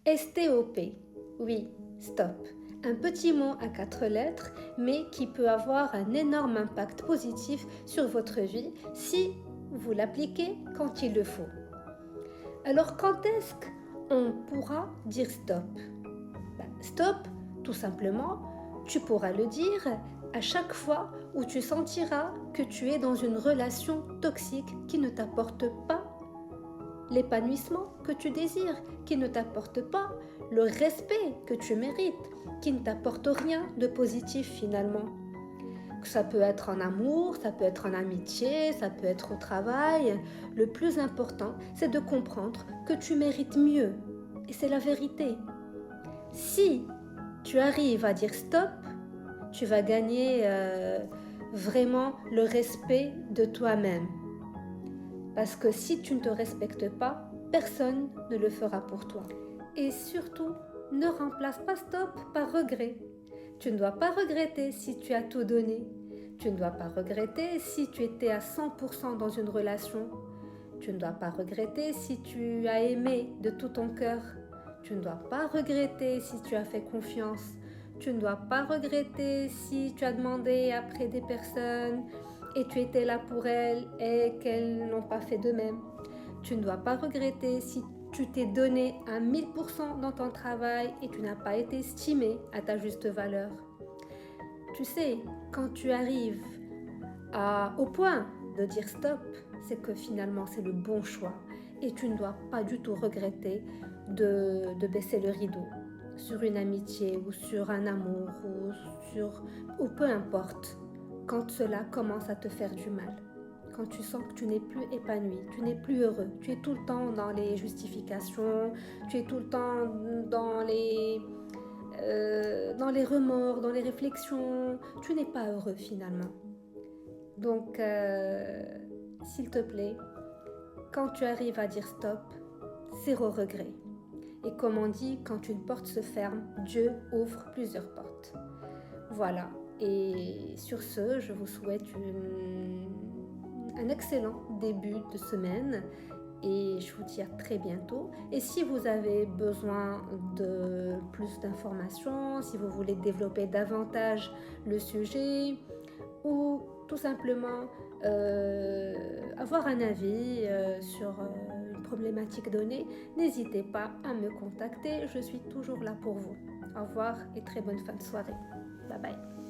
S-T-O-P. Oui, stop. Un petit mot à 4 lettres, mais qui peut avoir un énorme impact positif sur votre vie si vous l'appliquez quand il le faut. Alors quand est-ce qu'on pourra dire stop? Stop, tout simplement, tu pourras le dire à chaque fois où tu sentiras que tu es dans une relation toxique qui ne t'apporte pas l'épanouissement que tu désires, qui ne t'apporte pas le respect que tu mérites, qui ne t'apporte rien de positif finalement. Ça peut être en amour, ça peut être en amitié, ça peut être au travail. Le plus important, c'est de comprendre que tu mérites mieux. Et c'est la vérité. Si tu arrives à dire stop, tu vas gagner vraiment le respect de toi-même. Parce que si tu ne te respectes pas, personne ne le fera pour toi. Et surtout, ne remplace pas stop par regret. Tu ne dois pas regretter si tu as tout donné. Tu ne dois pas regretter si tu étais à 100% dans une relation. Tu ne dois pas regretter si tu as aimé de tout ton cœur. Tu ne dois pas regretter si tu as fait confiance. Tu ne dois pas regretter si tu as demandé après des personnes et tu étais là pour elles et qu'elles n'ont pas fait de même. Tu ne dois pas regretter si tu t'es donné à 1000% dans ton travail et tu n'as pas été estimé à ta juste valeur. Tu sais, quand tu arrives au point de dire stop, c'est que finalement c'est le bon choix et tu ne dois pas du tout regretter de baisser le rideau sur une amitié ou sur un amour ou peu importe, quand cela commence à te faire du mal, quand tu sens que tu n'es plus épanoui, tu n'es plus heureux, tu es tout le temps dans les justifications, tu es tout le temps dans les remords, dans les réflexions, tu n'es pas heureux finalement. Donc, s'il te plaît, quand tu arrives à dire stop, zéro regret. Et comme on dit, quand une porte se ferme, Dieu ouvre plusieurs portes. Voilà. Et sur ce, je vous souhaite un excellent début de semaine et je vous dis à très bientôt. Et si vous avez besoin de plus d'informations, si vous voulez développer davantage le sujet ou tout simplement avoir un avis sur une problématique donnée, n'hésitez pas à me contacter, je suis toujours là pour vous. Au revoir et très bonne fin de soirée. Bye bye.